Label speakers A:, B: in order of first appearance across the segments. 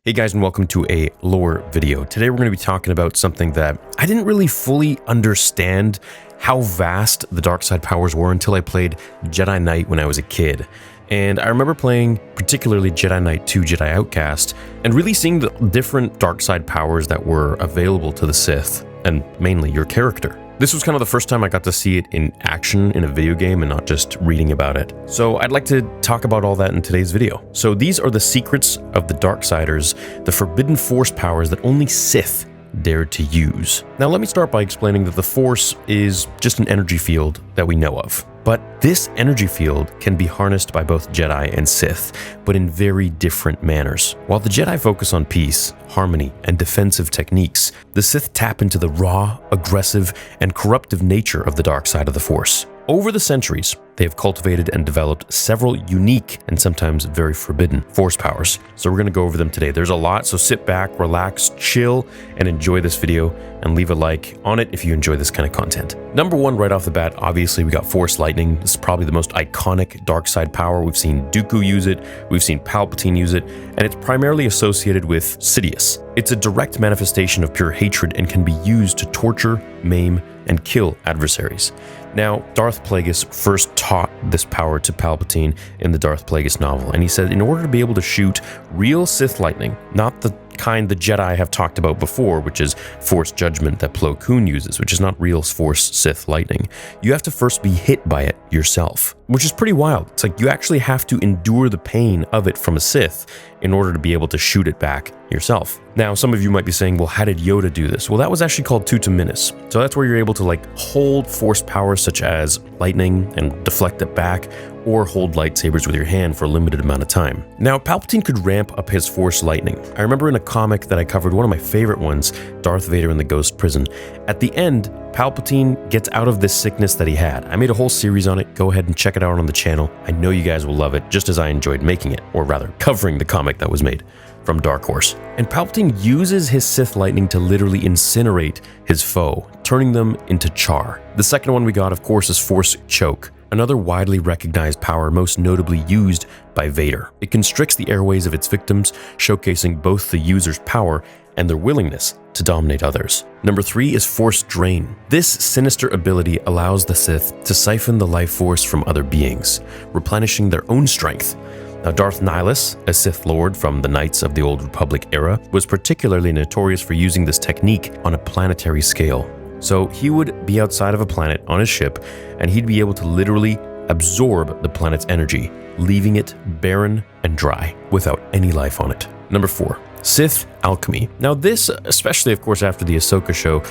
A: Hey guys, and welcome to a lore video. Today we're going to be talking about something that I didn't really fully understand how vast the dark side powers were until I played Jedi Knight when I was a kid. And I remember playing particularly Jedi Knight 2 Jedi Outcast and really seeing the different dark side powers that were available to the Sith, and mainly your character. This was kind of the first time I got to see it in action in a video game and not just reading about it. So I'd like to talk about all that in today's video. So these are the secrets of the Darksiders, the forbidden force powers that only Sith dared to use. Now let me start by explaining that the Force is just an energy field that we know of. But this energy field can be harnessed by both Jedi and Sith, but in very different manners. While the Jedi focus on peace, harmony, and defensive techniques, the Sith tap into the raw, aggressive, and corruptive nature of the dark side of the Force. Over the centuries, they have cultivated and developed several unique and sometimes very forbidden force powers. So we're going to go over them today. There's a lot, so sit back, relax, chill, and enjoy this video, and leave a like on it if you enjoy this kind of content. Number one, right off the bat, obviously we got Force Lightning. This is probably the most iconic dark side power. We've seen Dooku use it, we've seen Palpatine use it, and it's primarily associated with Sidious. It's a direct manifestation of pure hatred and can be used to torture, maim, and kill adversaries. Now, Darth Plagueis first taught this power to Palpatine in the Darth Plagueis novel, and he said in order to be able to shoot real Sith lightning, not the kind the Jedi have talked about before, which is Force Judgment that Plo Koon uses, which is not real Force Sith lightning, you have to first be hit by it yourself, which is pretty wild. It's like you actually have to endure the pain of it from a Sith in order to be able to shoot it back yourself. Now, some of you might be saying, well, how did Yoda do this? Well, that was actually called Tutaminis. So that's where you're able to hold force powers such as lightning and deflect it back, or hold lightsabers with your hand for a limited amount of time. Now, Palpatine could ramp up his force lightning. I remember in a comic that I covered, one of my favorite ones, Darth Vader in the Ghost Prison. At the end, Palpatine gets out of this sickness that he had. I made a whole series on it. Go ahead and check it out on the channel. I know you guys will love it, just as I enjoyed making it, or rather, covering the comic that was made from Dark Horse. And Palpatine uses his Sith lightning to literally incinerate his foe, turning them into char. The second one we got, of course, is Force Choke, another widely recognized power most notably used by Vader. It constricts the airways of its victims, showcasing both the user's power and their willingness to dominate others. Number 3 is Force Drain. This sinister ability allows the Sith to siphon the life force from other beings, replenishing their own strength. Now, Darth Nihilus, a Sith Lord from the Knights of the Old Republic era, was particularly notorious for using this technique on a planetary scale. So he would be outside of a planet on his ship, and he'd be able to literally absorb the planet's energy, leaving it barren and dry, without any life on it. Number 4, Sith Alchemy. Now this, especially of course after the Ahsoka show,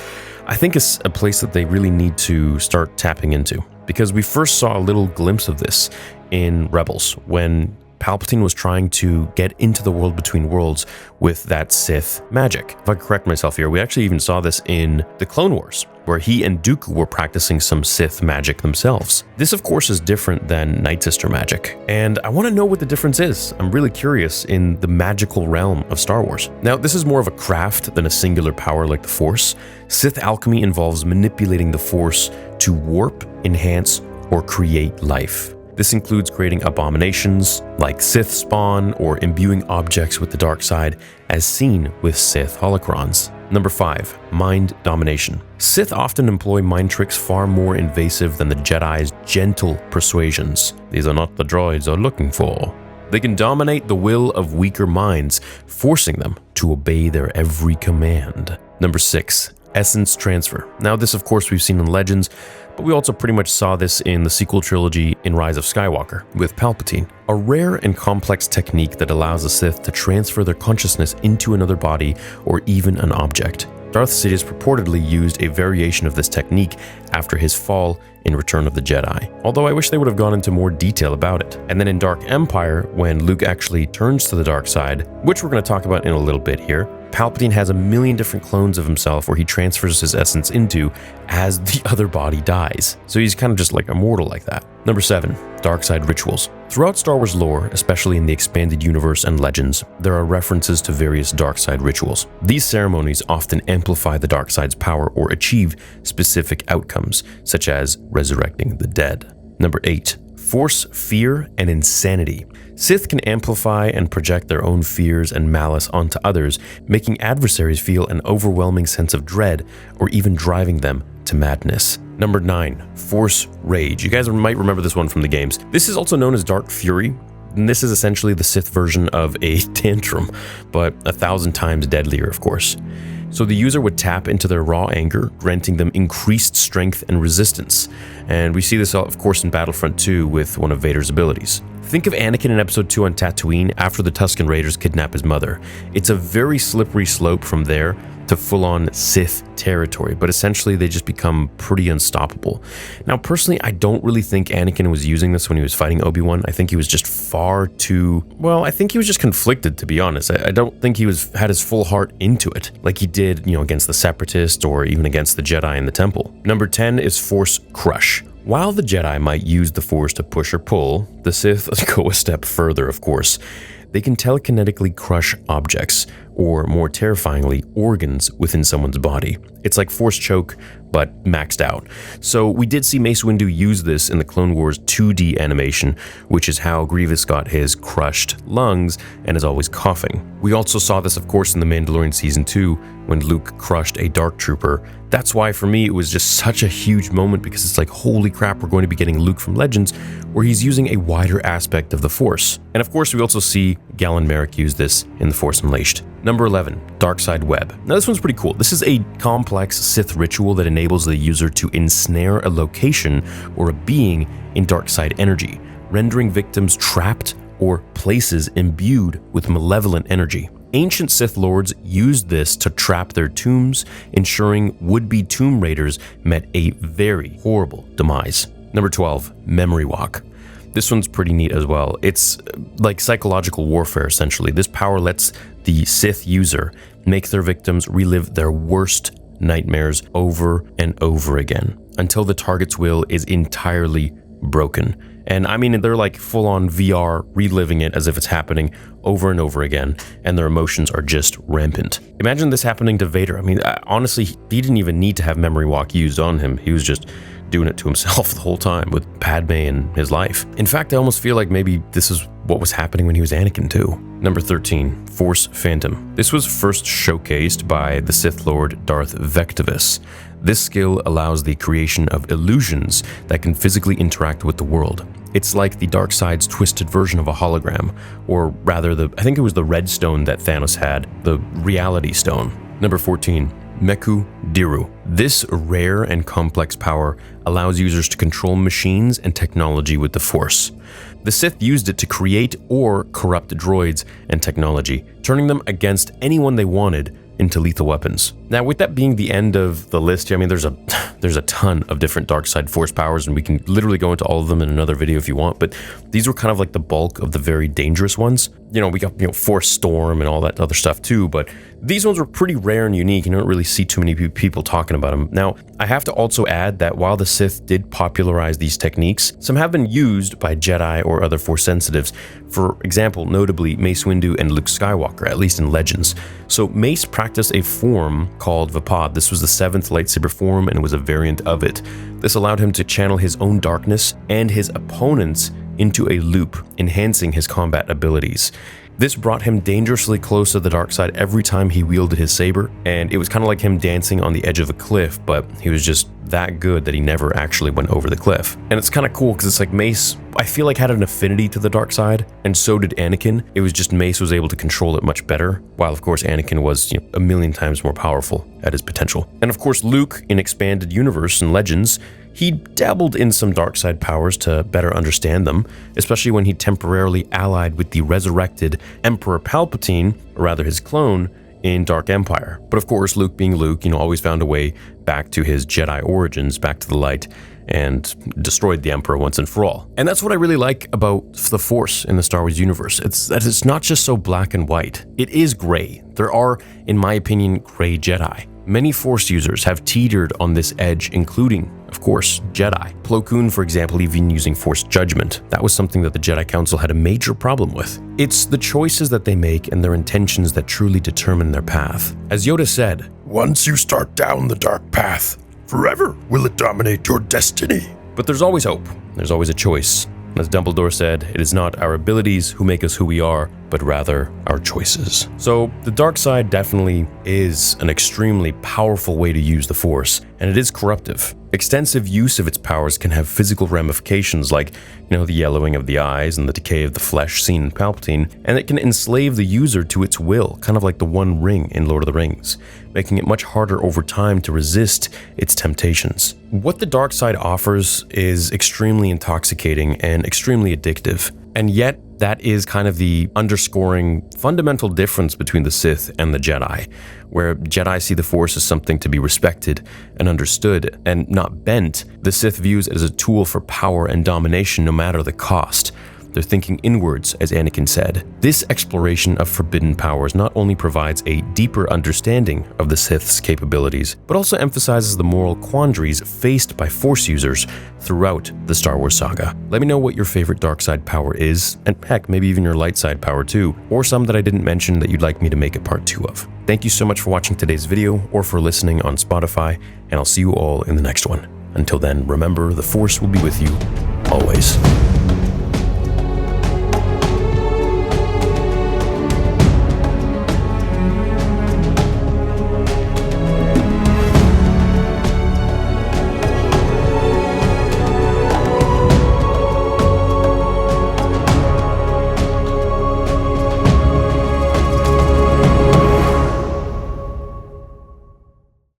A: I think is a place that they really need to start tapping into, because we first saw a little glimpse of this in Rebels, when Palpatine was trying to get into the world between worlds with that Sith magic. If I correct myself here, we actually even saw this in the Clone Wars, where he and Dooku were practicing some Sith magic themselves. This, of course, is different than Night Sister magic, and I want to know what the difference is. I'm really curious in the magical realm of Star Wars. Now, this is more of a craft than a singular power like the Force. Sith Alchemy involves manipulating the Force to warp, enhance, or create life. This includes creating abominations like Sith spawn or imbuing objects with the dark side, as seen with Sith holocrons. Number 5, Mind Domination. Sith often employ mind tricks far more invasive than the Jedi's gentle persuasions. These are not the droids are looking for. They can dominate the will of weaker minds, forcing them to obey their every command. Number 6, Essence Transfer. Now this, of course, we've seen in Legends, but we also pretty much saw this in the sequel trilogy in Rise of Skywalker with Palpatine. A rare and complex technique that allows the Sith to transfer their consciousness into another body or even an object. Darth Sidious purportedly used a variation of this technique after his fall in Return of the Jedi, although I wish they would have gone into more detail about it. And then in Dark Empire, when Luke actually turns to the dark side, which we're going to talk about in a little bit here, Palpatine has a million different clones of himself where he transfers his essence into as the other body dies. So he's kind of just like immortal like that. Number 7, Dark Side Rituals. Throughout Star Wars lore, especially in the expanded universe and legends, there are references to various dark side rituals. These ceremonies often amplify the dark side's power or achieve specific outcomes, such as resurrecting the dead. Number 8, Force, fear, and insanity. Sith can amplify and project their own fears and malice onto others, making adversaries feel an overwhelming sense of dread or even driving them to madness. Number 9, Force Rage. You guys might remember this one from the games. This is also known as Dark Fury, and this is essentially the Sith version of a tantrum, but 1,000 times deadlier, of course. So the user would tap into their raw anger, granting them increased strength and resistance. And we see this, of course, in Battlefront 2 with one of Vader's abilities. Think of Anakin in Episode 2 on Tatooine after the Tusken Raiders kidnap his mother. It's a very slippery slope from there to full-on Sith territory, but essentially they just become pretty unstoppable. Now, personally, I don't really think Anakin was using this when he was fighting Obi-Wan. I think he was just far too, well, I think he was just conflicted, to be honest. I don't think he had his full heart into it, like he did, against the Separatists or even against the Jedi in the Temple. Number 10 is Force Crush. While the Jedi might use the Force to push or pull, the Sith go a step further, of course. They can telekinetically crush objects, or more terrifyingly, organs within someone's body. It's like Force Choke, but maxed out. So we did see Mace Windu use this in the Clone Wars 2D animation, which is how Grievous got his crushed lungs and is always coughing. We also saw this, of course, in The Mandalorian Season 2, when Luke crushed a Dark Trooper. That's why, for me, it was just such a huge moment, because it's like, holy crap, we're going to be getting Luke from Legends, where he's using a wider aspect of the Force. And of course, we also see Galen Marek use this in The Force Unleashed. Number 11, Darkside Web. Now this one's pretty cool. This is a complex Sith ritual that enables the user to ensnare a location or a being in darkside energy, rendering victims trapped or places imbued with malevolent energy. Ancient Sith Lords used this to trap their tombs, ensuring would-be Tomb Raiders met a very horrible demise. Number 12, Memory Walk. This one's pretty neat as well. It's like psychological warfare, essentially. This power lets the Sith user make their victims relive their worst nightmares over and over again until the target's will is entirely broken. And I mean, they're like full-on VR, reliving it as if it's happening over and over again, and their emotions are just rampant. Imagine this happening to Vader. I mean, honestly, he didn't even need to have Memory Walk used on him. He was just doing it to himself the whole time with Padme and his life. In fact, I almost feel like maybe this is what was happening when he was Anakin too. Number 13, Force Phantom. This was first showcased by the Sith Lord Darth Vectivus. This skill allows the creation of illusions that can physically interact with the world. It's like the dark side's twisted version of a hologram, or rather I think it was the red stone that Thanos had, the reality stone. Number 14, Meku Diru. This rare and complex power allows users to control machines and technology with the Force. The Sith used it to create or corrupt droids and technology, turning them against anyone they wanted into lethal weapons. Now, with that being the end of the list, I mean, there's a ton of different dark side Force powers, and we can literally go into all of them in another video if you want, but these were kind of like the bulk of the very dangerous ones. We got, Force Storm and all that other stuff too, but these ones were pretty rare and unique, and you don't really see too many people talking about them. Now, I have to also add that while the Sith did popularize these techniques, some have been used by Jedi or other Force sensitives. For example, notably Mace Windu and Luke Skywalker, at least in Legends. So Mace practiced a form called Vapad. This was the 7th lightsaber form, and it was a variant of it. This allowed him to channel his own darkness and his opponents into a loop, enhancing his combat abilities. This brought him dangerously close to the dark side every time he wielded his saber, and it was kind of like him dancing on the edge of a cliff, but he was just that good that he never actually went over the cliff. And it's kind of cool because it's like Mace, I feel like, had an affinity to the dark side, and so did Anakin. It was just Mace was able to control it much better, while of course Anakin was a million times more powerful at his potential. And of course Luke, in Expanded Universe and Legends, he dabbled in some dark side powers to better understand them, especially when he temporarily allied with the resurrected Emperor Palpatine, or rather his clone, in Dark Empire. But of course, Luke being Luke, always found a way back to his Jedi origins, back to the light, and destroyed the Emperor once and for all. And that's what I really like about the Force in the Star Wars universe. It's that it's not just so black and white. It is gray. There are, in my opinion, gray Jedi. Many Force users have teetered on this edge, including, of course, Jedi. Plo Koon, for example, even using Force Judgment. That was something that the Jedi Council had a major problem with. It's the choices that they make and their intentions that truly determine their path. As Yoda said,
B: "Once you start down the dark path, forever will it dominate your destiny."
A: But there's always hope. There's always a choice. As Dumbledore said, it is not our abilities who make us who we are, but rather our choices. So the dark side definitely is an extremely powerful way to use the Force, and it is corruptive. Extensive use of its powers can have physical ramifications like, the yellowing of the eyes and the decay of the flesh seen in Palpatine, and it can enslave the user to its will, kind of like the One Ring in Lord of the Rings, making it much harder over time to resist its temptations. What the dark side offers is extremely intoxicating and extremely addictive, and yet that is kind of the underscoring fundamental difference between the Sith and the Jedi, where Jedi see the Force as something to be respected and understood and not bent. The Sith views it as a tool for power and domination no matter the cost. They're thinking inwards, as Anakin said. This exploration of forbidden powers not only provides a deeper understanding of the Sith's capabilities, but also emphasizes the moral quandaries faced by Force users throughout the Star Wars saga. Let me know what your favorite dark side power is, and heck, maybe even your light side power too, or some that I didn't mention that you'd like me to make a part 2 of. Thank you so much for watching today's video or for listening on Spotify, and I'll see you all in the next one. Until then, remember, the Force will be with you always.